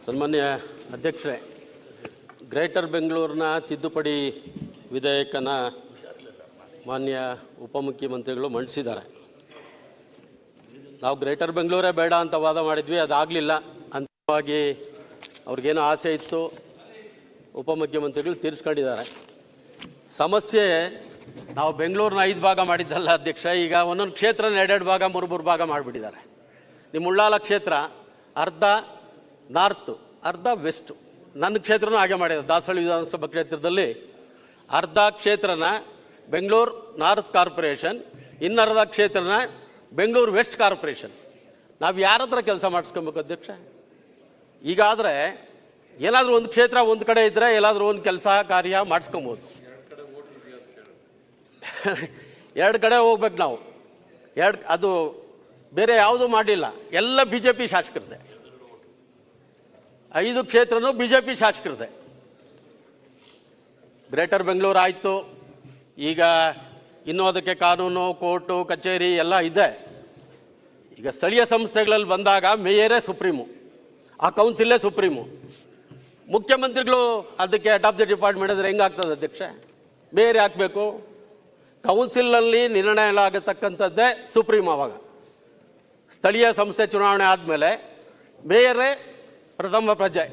ಸನ್ಮಾನ್ಯ ಅಧ್ಯಕ್ಷರೇ, ಗ್ರೇಟರ್ ಬೆಂಗಳೂರಿನ ತಿದ್ದುಪಡಿ ವಿಧೇಯಕನ ಮಾನ್ಯ ಉಪಮುಖ್ಯಮಂತ್ರಿಗಳು ಮಂಡಿಸಿದ್ದಾರೆ. ನಾವು ಗ್ರೇಟರ್ ಬೆಂಗಳೂರೇ ಬೇಡ ಅಂತ ವಾದ ಮಾಡಿದ್ವಿ, ಅದಾಗಲಿಲ್ಲ. ಅಂತಿಮವಾಗಿ ಅವ್ರಿಗೇನೋ ಆಸೆ ಇತ್ತು, ಉಪಮುಖ್ಯಮಂತ್ರಿಗಳು ತೀರಿಸ್ಕೊಂಡಿದ್ದಾರೆ. ಸಮಸ್ಯೆ ನಾವು ಬೆಂಗಳೂರಿನ 5 ಭಾಗ ಮಾಡಿದ್ದಲ್ಲ ಅಧ್ಯಕ್ಷ, ಈಗ ಒಂದೊಂದು ಕ್ಷೇತ್ರನ 2 ಭಾಗ 3 ಭಾಗ ಮಾಡಿಬಿಟ್ಟಿದ್ದಾರೆ. ನಿಮ್ಮ ಉಳ್ಳಾಲ ಕ್ಷೇತ್ರ ಅರ್ಧ ನಾರ್ತು ಅರ್ಧ ವೆಸ್ಟು, ನನ್ನ ಕ್ಷೇತ್ರನೂ ಹಾಗೆ ಮಾಡಿದ್ದಾರೆ. ದಾಸಹಳ್ಳಿ ವಿಧಾನಸಭಾ ಕ್ಷೇತ್ರದಲ್ಲಿ ಅರ್ಧ ಕ್ಷೇತ್ರನ ಬೆಂಗಳೂರು ನಾರ್ತ್ ಕಾರ್ಪೊರೇಷನ್, ಇನ್ನರ್ಧ ಕ್ಷೇತ್ರನ ಬೆಂಗಳೂರು ವೆಸ್ಟ್ ಕಾರ್ಪೊರೇಷನ್. ನಾವು ಯಾರ ಹತ್ರ ಕೆಲಸ ಮಾಡಿಸ್ಕೊಬೇಕು ಅಧ್ಯಕ್ಷ? ಈಗಾದರೆ ಏನಾದರೂ ಒಂದು ಕ್ಷೇತ್ರ ಒಂದು ಕಡೆ ಇದ್ದರೆ ಎಲ್ಲಾದರೂ ಒಂದು ಕೆಲಸ ಕಾರ್ಯ ಮಾಡಿಸ್ಕೊಬೋದು. 2 ಕಡೆ ಹೋಗ್ಬೇಕು ನಾವು. ಅದು ಬೇರೆ ಯಾವುದೂ ಮಾಡಲಿಲ್ಲ, ಎಲ್ಲ BJP ಶಾಸಕರದೆ. 5 ಕ್ಷೇತ್ರನೂ BJP ಶಾಸಕರದೆ. ಗ್ರೇಟರ್ ಬೆಂಗಳೂರು ಆಯಿತು, ಈಗ ಇನ್ನೂ ಅದಕ್ಕೆ ಕಾನೂನು, ಕೋರ್ಟು, ಕಚೇರಿ ಎಲ್ಲ ಇದೆ. ಈಗ ಸ್ಥಳೀಯ ಸಂಸ್ಥೆಗಳಲ್ಲಿ ಬಂದಾಗ ಮೇಯರೇ ಸುಪ್ರೀಮು, ಆ ಕೌನ್ಸಿಲೇ ಸುಪ್ರೀಮು. ಮುಖ್ಯಮಂತ್ರಿಗಳು ಅದಕ್ಕೆ ಹೆಡ್ ಆಫ್ ದಿ ಡಿಪಾರ್ಟ್ಮೆಂಟ್ ಅಂದರೆ ಹೆಂಗಾಗ್ತದೆ ಅಧ್ಯಕ್ಷ? ಮೇಯರೇ ಹಾಕಬೇಕು. ಕೌನ್ಸಿಲಲ್ಲಿ ನಿರ್ಣಯ ಆಗತಕ್ಕಂಥದ್ದೇ ಸುಪ್ರೀಂ. ಆವಾಗ ಸ್ಥಳೀಯ ಸಂಸ್ಥೆ ಚುನಾವಣೆ ಆದಮೇಲೆ ಮೇಯರೇ ಪ್ರಥಮ ಪ್ರಜೆ.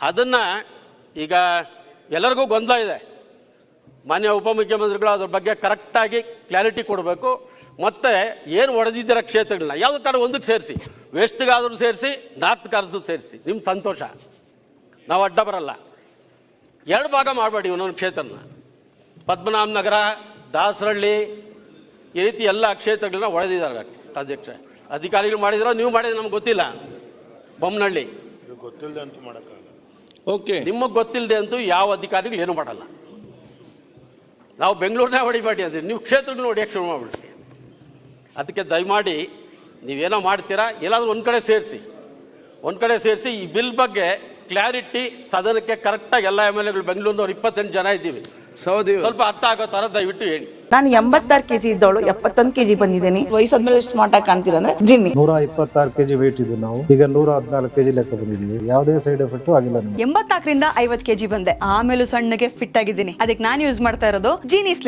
ಅದನ್ನು ಈಗ ಎಲ್ಲರಿಗೂ ಗೊಂದಲ ಇದೆ. ಮಾನ್ಯ ಉಪಮುಖ್ಯಮಂತ್ರಿಗಳು ಅದ್ರ ಬಗ್ಗೆ ಕರೆಕ್ಟಾಗಿ ಕ್ಲಾರಿಟಿ ಕೊಡಬೇಕು. ಮತ್ತು ಏನು ಒಡೆದಿದ್ದೀರ ಕ್ಷೇತ್ರಗಳನ್ನ ಯಾವುದೇ ಥರ ಒಂದಕ್ಕೆ ಸೇರಿಸಿ, ವೆಸ್ಟ್ಗಾದರೂ ಸೇರಿಸಿ, ನಾರ್ತ್ಗಾದರೂ ಸೇರಿಸಿ, ನಿಮ್ಮ ಸಂತೋಷ, ನಾವು ಅಡ್ಡ ಬರಲ್ಲ. 2 ಭಾಗ ಮಾಡಬೇಡಿ ಒಂದೊಂದು ಕ್ಷೇತ್ರನ. ಪದ್ಮನಾಭ ನಗರ, ದಾಸರಳ್ಳಿ, ಈ ರೀತಿ ಎಲ್ಲ ಕ್ಷೇತ್ರಗಳನ್ನ ಒಡೆದಿದ್ದಾರೆ ಅಧ್ಯಕ್ಷ. ಅಧಿಕಾರಿಗಳು ಮಾಡಿದ್ರು, ನೀವು ಮಾಡಿದ್ರೆ ನಮ್ಗೆ ಗೊತ್ತಿಲ್ಲ. ಬೊಮ್ಮನಹಳ್ಳಿ ಗೊತ್ತಿಲ್ಲದೆ ಅಂತೂ ಮಾಡೋಕ್ಕಾಗಲ್ಲ. ಓಕೆ, ನಿಮಗೆ ಗೊತ್ತಿಲ್ಲದೆ ಅಂತೂ ಯಾವ ಅಧಿಕಾರಿಗಳು ಏನೂ ಮಾಡಲ್ಲ. ನಾವು ಬೆಂಗಳೂರನ್ನೇ ಹೊಡಿಬೇಡಿ ಅಂದರೆ ನೀವು ಕ್ಷೇತ್ರಗಳನ್ನ ಹೊಡಿಯೋಕ್ಕೆ ಶುರು ಮಾಡಿಬಿಡ್ರಿ. ಅದಕ್ಕೆ ದಯಮಾಡಿ ನೀವೇನೋ ಮಾಡ್ತೀರಾ, ಎಲ್ಲಾದರೂ ಒಂದು ಕಡೆ ಸೇರಿಸಿ ಈ ಬಿಲ್ ಬಗ್ಗೆ ಕ್ಲಾರಿಟಿ ಸದನಕ್ಕೆ ಕರೆಕ್ಟಾಗಿ ಎಲ್ಲ MLAಗಳು ಬೆಂಗಳೂರಿನವ್ರು 28 ಜನ ಇದ್ದೀವಿ, ಸ್ವಲ್ಪ ಅರ್ಥ ಆಗೋ ಥರ ದಯವಿಟ್ಟು ಹೇಳಿ. ನಾನು 86 kg ಇದ್ದವಳು 71 kg ಬಂದಿದ್ದೀನಿ. ವಯಸ್ಸಾದ್ಮೇಲೆ ಸ್ಮಾರ್ಟ್ ಆಗಿ ಕಾಣ್ತೀರ ಅಂದ್ರೆ ಜಿನ್ನಿ. 126 kg ವೇಟ್ ಇದ್ದು ನಾವು ಈಗ 114 kg ಲೆಕ್ಕ ಬಂದಿದ್ದೀವಿ. ಯಾವುದೇ ಸೈಡ್ ಎಫೆಕ್ಟ್ ಆಗಿಲ್ಲ. 84 ರಿಂದ 50 kg ಬಂದೆ, ಆಮೇಲೂ ಸಣ್ಣಗೆ ಫಿಟ್ ಆಗಿದ್ದೀನಿ. ಅದಕ್ಕೆ ನಾನು ಯೂಸ್ ಮಾಡ್ತಾ ಇರೋದು ಜೀನಿ ಸ್ಲಿಮ್.